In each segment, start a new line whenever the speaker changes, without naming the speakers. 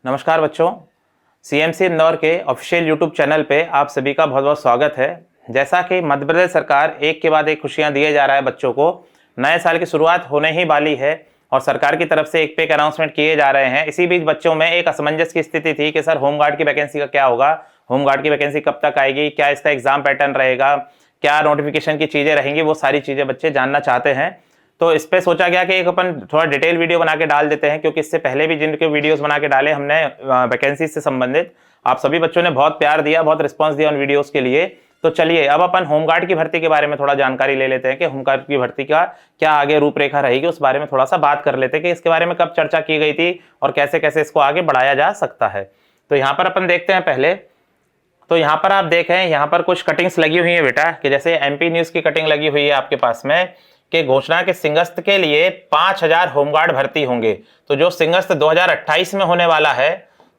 नमस्कार बच्चों, सीएमसी इंदौर के ऑफिशियल यूट्यूब चैनल पे आप सभी का बहुत बहुत स्वागत है। जैसा कि मध्य प्रदेश सरकार एक के बाद एक खुशियां दिए जा रहा है बच्चों को, नए साल की शुरुआत होने ही वाली है और सरकार की तरफ से एक पे एक अनाउंसमेंट किए जा रहे हैं। इसी बीच बच्चों में एक असमंजस की स्थिति थी कि सर होमगार्ड की वैकेंसी का क्या होगा, होमगार्ड की वैकेंसी कब तक आएगी, क्या इसका एग्जाम पैटर्न रहेगा, क्या नोटिफिकेशन की चीज़ें रहेंगी, वो सारी चीज़ें बच्चे जानना चाहते हैं। तो इस पे सोचा गया कि एक अपन थोड़ा डिटेल वीडियो बना के डाल देते हैं, क्योंकि इससे पहले भी जिनके वीडियोस बना के डाले हमने वैकेंसी से संबंधित, आप सभी बच्चों ने बहुत प्यार दिया, बहुत रिस्पांस दिया उन वीडियोस के लिए। तो चलिए अब अपन होमगार्ड की भर्ती के बारे में थोड़ा जानकारी ले लेते हैं कि होमगार्ड की भर्ती का क्या आगे रूपरेखा रहेगी, उस बारे में थोड़ा सा बात कर लेते हैं कि इसके बारे में कब चर्चा की गई थी और कैसे कैसे इसको आगे बढ़ाया जा सकता है। तो यहाँ पर अपन देखते हैं पहले, तो यहाँ पर आप देखें, यहाँ पर कुछ कटिंग्स लगी हुई है बेटा, कि जैसे एमपी न्यूज की कटिंग लगी हुई है आपके पास में कि घोषणा के सिंगस्त के लिए 5000 होमगार्ड भर्ती होंगे। तो जो सिंगस्त 2028 में होने वाला है,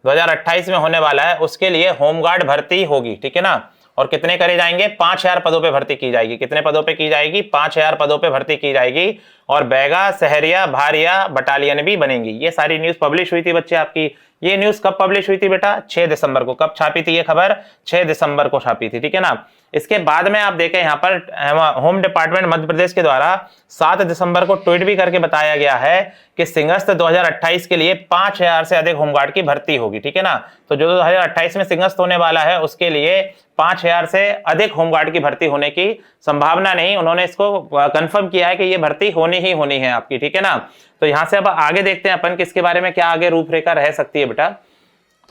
2028 में होने वाला है, उसके लिए होमगार्ड भर्ती होगी, ठीक है ना। और कितने करे जाएंगे? 5000 पदों पे भर्ती की जाएगी। कितने पदों पे की जाएगी? 5000 पदों पे भर्ती की जाएगी। और बैगा, सहरिया, भारिया बटालियन भी बनेंगी। ये सारी न्यूज पब्लिश हुई थी बच्चे आपकी। ये न्यूज कब पब्लिश हुई थी बेटा? 6 दिसंबर को। कब छापी थी ये खबर? 6 दिसंबर को छापी थी, ठीक है ना। इसके बाद में आप देखें यहाँ पर होम डिपार्टमेंट मध्य प्रदेश के द्वारा 7 दिसंबर को ट्वीट भी करके बताया गया है कि सिंगस्त 2028 के लिए 5000 से अधिक होमगार्ड की भर्ती होगी, ठीक है ना। तो जो 2028 में सिंगस्त होने वाला है उसके लिए 5000 से अधिक होमगार्ड की भर्ती होने की संभावना नहीं, उन्होंने इसको कंफर्म किया है कि ये भर्ती होनी ही होनी है आपकी, ठीक है ना। तो यहां से अब आगे देखते हैं अपन कि इसके बारे में क्या आगे रूपरेखा रह सकती है बेटा।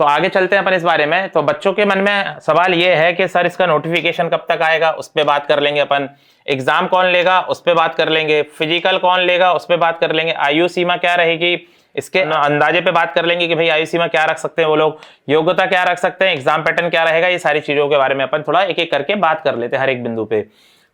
तो आगे चलते हैं अपन इस बारे में। तो बच्चों के मन में सवाल ये है कि सर इसका नोटिफिकेशन कब तक आएगा, उस पर बात कर लेंगे अपन। एग्जाम कौन लेगा, उस पर बात कर लेंगे। फिजिकल कौन लेगा, उस पर बात कर लेंगे। आयु सीमा क्या रहेगी, इसके अंदाजे पे बात कर लेंगे कि भाई आयु सीमा क्या रख सकते हैं वो लोग, योग्यता क्या रख सकते हैं, एग्जाम पैटर्न क्या रहेगा, ये सारी चीजों के बारे में अपन थोड़ा एक एक करके बात कर लेते हैं हर एक बिंदु पे।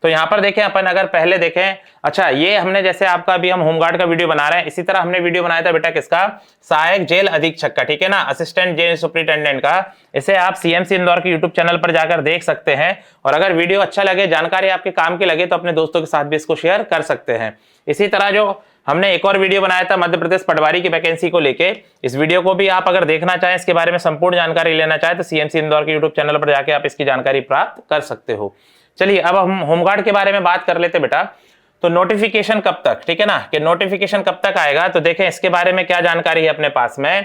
तो यहाँ पर देखें अपन, अगर पहले देखें, अच्छा ये हमने जैसे आपका अभी हम होमगार्ड का वीडियो बना रहे हैं, इसी तरह हमने वीडियो बनाया था बेटा किसका? सहायक जेल अधीक्षक का, ठीक है ना, असिस्टेंट जेल सुपरिटेंडेंट का। इसे आप सीएमसी इंदौर के यूट्यूब चैनल पर जाकर देख सकते हैं। और अगर वीडियो अच्छा लगे, जानकारी आपके काम की लगे, तो अपने दोस्तों के साथ भी इसको शेयर कर सकते हैं। इसी तरह जो हमने एक और वीडियो बनाया था मध्य प्रदेश पटवारी की वैकेंसी को लेके, इस वीडियो को भी आप अगर देखना चाहें, इसके बारे में संपूर्ण जानकारी लेना चाहें, तो सीएमसी इंदौर के यूट्यूब चैनल पर जाके आप इसकी जानकारी प्राप्त कर सकते हो। चलिए अब हम होमगार्ड के बारे में बात कर लेते बेटा। तो नोटिफिकेशन कब तक, ठीक है ना, कि नोटिफिकेशन कब तक आएगा, तो देखें इसके बारे में क्या जानकारी है अपने पास में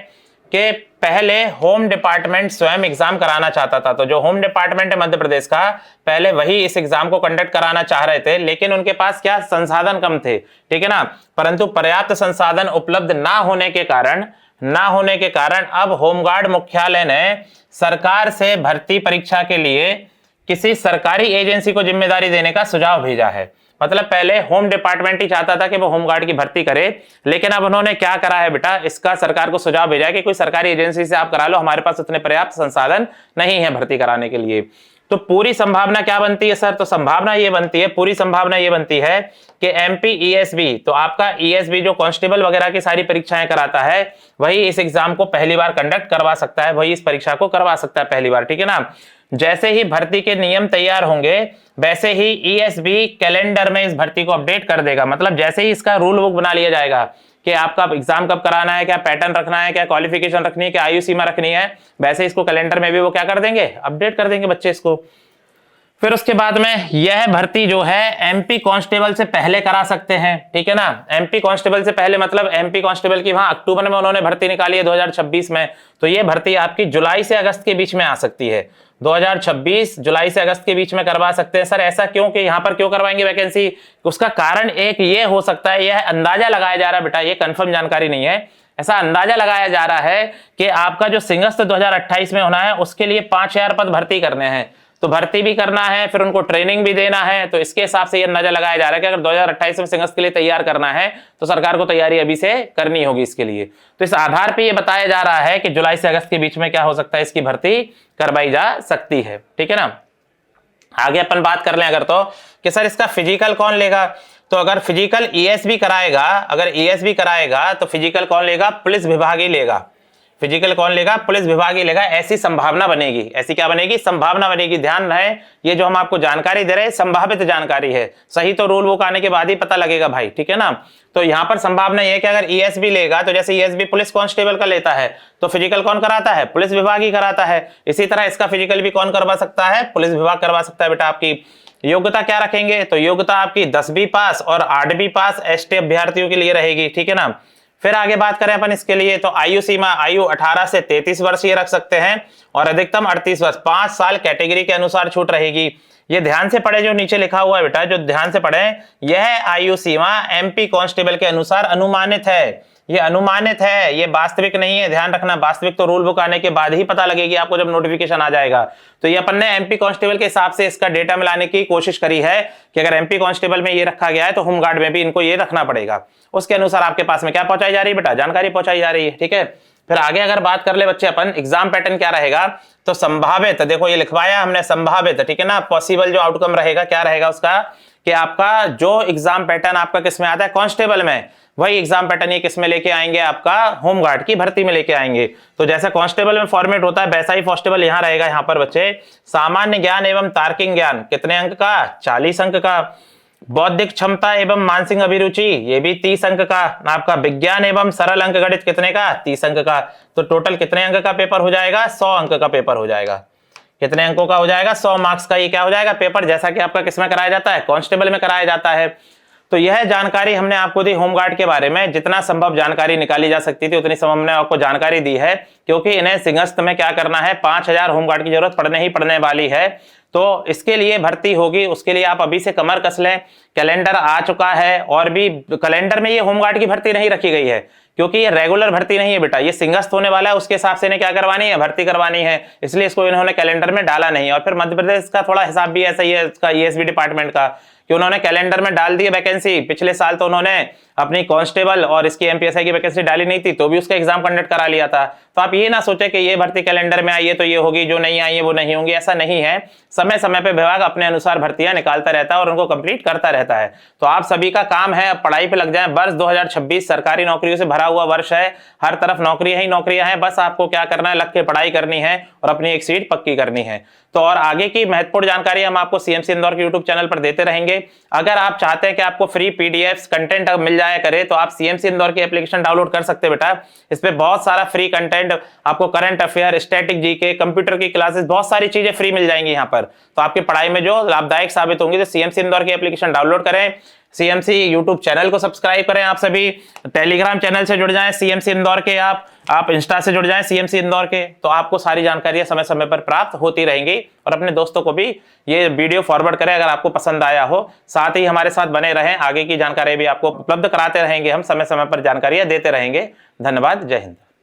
कि पहले होम डिपार्टमेंट स्वयं एग्जाम कराना चाहता था। तो जो होम डिपार्टमेंट है मध्य प्रदेश का, पहले वही इस एग्जाम को कंडक्ट कराना चाह रहे थे, लेकिन उनके पास क्या संसाधन कम थे, ठीक है ना। परंतु पर्याप्त संसाधन उपलब्ध ना होने के कारण अब होमगार्ड मुख्यालय ने सरकार से भर्ती परीक्षा के लिए किसी सरकारी एजेंसी को जिम्मेदारी देने का सुझाव भेजा है। मतलब पहले होम डिपार्टमेंट ही चाहता था कि वो होमगार्ड की भर्ती करे, लेकिन अब उन्होंने क्या करा है बेटा, इसका सरकार को सुझाव भेजा है कि कोई सरकारी एजेंसी से आप करा लो, हमारे पास उतने पर्याप्त संसाधन नहीं है भर्ती कराने के लिए। तो पूरी संभावना क्या बनती है सर? तो संभावना ये बनती है, पूरी संभावना ये बनती है कि एमपी ईएसबी, तो आपका ईएसबी जो कांस्टेबल वगैरह की सारी परीक्षाएं कराता है, वही इस एग्जाम को पहली बार कंडक्ट करवा सकता है, वही इस परीक्षा को करवा सकता है पहली बार, ठीक है ना। जैसे ही भर्ती के नियम तैयार होंगे, वैसे ही ईएसबी कैलेंडर में इस भर्ती को अपडेट कर देगा। मतलब जैसे ही इसका रूल बुक बना लिया जाएगा कि आपका एग्जाम कब कराना है, क्या पैटर्न रखना है, क्या क्वालिफिकेशन रखनी है, क्या आयु सीमा रखनी है, वैसे इसको कैलेंडर में भी वो क्या कर देंगे, अपडेट कर देंगे बच्चे इसको। फिर उसके बाद में यह भर्ती जो है एमपी कांस्टेबल से पहले करा सकते हैं, ठीक है ना। एमपी कांस्टेबल से पहले मतलब एमपी कांस्टेबल की वहां अक्टूबर में उन्होंने भर्ती निकाली है 2026 में, तो ये भर्ती आपकी जुलाई से अगस्त के बीच में आ सकती है। 2026 जुलाई से अगस्त के बीच में करवा सकते हैं। सर ऐसा क्यों, कि यहाँ पर क्यों करवाएंगे वैकेंसी? उसका कारण एक ये हो सकता है, यह अंदाजा लगाया जा रहा है बेटा, ये कंफर्म जानकारी नहीं है, ऐसा अंदाजा लगाया जा रहा है कि आपका जो सिंगस्त 2028 में होना है उसके लिए 5000 पद भर्ती करने हैं। तो भर्ती भी करना है, फिर उनको ट्रेनिंग भी देना है, तो इसके हिसाब से ये अंदाजा लगाया जा रहा है कि अगर 2028 में सिंगस्त के लिए तैयार करना है तो सरकार को तैयारी अभी से करनी होगी इसके लिए। तो इस आधार पे ये बताया जा रहा है कि जुलाई से अगस्त के बीच में क्या हो सकता है, इसकी भर्ती करवाई जा सकती है, ठीक है ना। आगे अपन बात कर लें अगर, तो कि सर इसका फिजिकल कौन लेगा? तो अगर फिजिकल ईएसबी कराएगा, अगर ईएसबी कराएगा तो फिजिकल कौन लेगा? पुलिस विभाग ही लेगा। फिजिकल कौन लेगा? पुलिस विभाग ही लेगा, ऐसी संभावना बनेगी। ऐसी क्या बनेगी? संभावना बनेगी। ध्यान रहे, ये जो हम आपको जानकारी दे रहे हैं संभावित जानकारी है, सही तो रूल बुक आने के बाद ही पता लगेगा भाई, ठीक है ना। तो यहाँ पर संभावना ये है कि अगर ईएसबी लेगा तो जैसे ईएसबी पुलिस कांस्टेबल का लेता है तो फिजिकल कौन कराता है? पुलिस विभाग ही कराता है। इसी तरह इसका फिजिकल भी कौन करवा सकता है? पुलिस विभाग करवा सकता है। बेटा आपकी योग्यता क्या रखेंगे? तो योग्यता आपकी 10वीं पास और 8वीं पास एसटी अभ्यर्थियों के लिए रहेगी, ठीक है ना। फिर आगे बात करें अपन इसके लिए तो आयु सीमा, आयु 18 से 33 वर्ष ये रख सकते हैं और अधिकतम 38 वर्ष, 5 साल कैटेगरी के अनुसार छूट रहेगी। ये ध्यान से पढ़े जो नीचे लिखा हुआ है बेटा, जो ध्यान से पढ़े, यह आयु सीमा एमपी कांस्टेबल के अनुसार अनुमानित है। ये अनुमानित है, ये वास्तविक नहीं है, ध्यान रखना। वास्तविक तो रूल बुक आने के बाद ही पता लगेगी आपको, जब नोटिफिकेशन आ जाएगा। तो ये अपन ने एमपी कांस्टेबल के हिसाब से इसका डेटा मिलाने की कोशिश करी है कि अगर एमपी कांस्टेबल में ये रखा गया है तो होमगार्ड में भी इनको ये रखना पड़ेगा। उसके अनुसार आपके पास में क्या पहुंचाई जा रही है बेटा? जानकारी पहुंचाई जा रही है, ठीक है। फिर आगे अगर बात कर ले बच्चे अपन, एग्जाम पैटर्न क्या रहेगा? तो संभावित, देखो ये लिखवाया हमने संभावित, ठीक है ना। पॉसिबल जो आउटकम रहेगा क्या रहेगा उसका, कि आपका जो एग्जाम पैटर्न आपका किस में आता है? कांस्टेबल में, वही एग्जाम पैटर्न ये किस में लेके आएंगे? आपका होमगार्ड की भर्ती में लेके आएंगे। तो जैसा कांस्टेबल में फॉर्मेट होता है वैसा ही कांस्टेबल यहाँ रहेगा। यहाँ पर बच्चे सामान्य ज्ञान एवं तार्किक ज्ञान कितने अंक का? 40 अंक का। बौद्धिक क्षमता एवं मानसिक अभिरुचि ये भी 30 अंक का। आपका विज्ञान एवं सरल अंक गणित कितने का? 30 अंक का। तो टोटल कितने अंक का पेपर हो जाएगा? 100 अंक का पेपर हो जाएगा। कितने अंकों का हो जाएगा? 100 मार्क्स का ये क्या हो जाएगा? पेपर, जैसा कि आपका किसमें कराया जाता है? कांस्टेबल में कराया जाता है। तो यह जानकारी हमने आपको दी होमगार्ड के बारे में। जितना संभव जानकारी निकाली जा सकती थी उतनी संभव हमने आपको जानकारी दी है, क्योंकि इन्हें सिंहस्थ में क्या करना है? 5000 होमगार्ड की जरूरत पड़ने ही पड़ने वाली है। तो इसके लिए भर्ती होगी, उसके लिए आप अभी से कमर कस लें। कैलेंडर आ चुका है और भी कैलेंडर में ये होमगार्ड की भर्ती नहीं रखी गई है, क्योंकि ये रेगुलर भर्ती नहीं है बेटा, ये सिंहस्थ होने वाला है, उसके हिसाब से इन्हें क्या करवानी है? भर्ती करवानी है। इसलिए इसको इन्होंने कैलेंडर में डाला नहीं। और फिर मध्य प्रदेश का थोड़ा हिसाब भी ऐसा ही है इसका, ईएसबी डिपार्टमेंट का, कि उन्होंने कैलेंडर में डाल दी है वैकेंसी। पिछले साल तो उन्होंने अपनी कांस्टेबल और इसकी एमपीएसआई की वैकेंसी डाली नहीं थी, तो भी उसका एग्जाम कंडक्ट करा लिया था। तो आप ये ना सोचे कि ये भर्ती कैलेंडर में आई है तो ये होगी, जो नहीं आई है वो नहीं होंगी, ऐसा नहीं है। समय समय पे विभाग अपने अनुसार भर्तियां निकालता रहता है और उनको कंप्लीट करता रहता है। तो आप सभी का काम है अब पढ़ाई पे लग जाए। वर्ष 2026 सरकारी नौकरियों से भरा हुआ वर्ष है, हर तरफ नौकरियां ही नौकरियां हैं। बस आपको क्या करना है? लग के पढ़ाई करनी है और अपनी एक सीट पक्की करनी है। तो और आगे की महत्वपूर्ण जानकारी हम आपको सीएमसी इंदौर के यूट्यूब चैनल पर देते रहेंगे। अगर आप चाहते हैं कि आपको फ्री पीडीएफ्स कंटेंट मिल जाया करे तो आप सीएमसी इंदौर की एप्लीकेशन डाउनलोड कर सकते हैं बेटा। इस पे बहुत सारा फ्री कंटेंट आपको, current affair, static GK, computer की क्लासेस, बहुत सारी चीजें फ्री मिल जाएंगी यहाँ पर। तो आपकी पढ़ाई में जो लाभदायक साबित होंगी। तो सीएमसी इंदौर की एप्लीकेशन डाउनलोड करें, सीएमसी यूट्यूब चैनल को सब्सक्राइब करें। आप सभी टेलीग्राम चैनल से जुड़ जाएं सीएमसी इंदौर के, आप इंस्टा से जुड़ जाएं सीएमसी इंदौर के। तो आपको सारी जानकारियां समय समय पर प्राप्त होती रहेंगी। और अपने दोस्तों को भी ये वीडियो फॉरवर्ड करें अगर आपको पसंद आया हो। साथ ही हमारे साथ बने रहें, आगे की जानकारी भी आपको उपलब्ध कराते रहेंगे हम, समय समय पर जानकारियां देते रहेंगे। धन्यवाद, जय हिंद।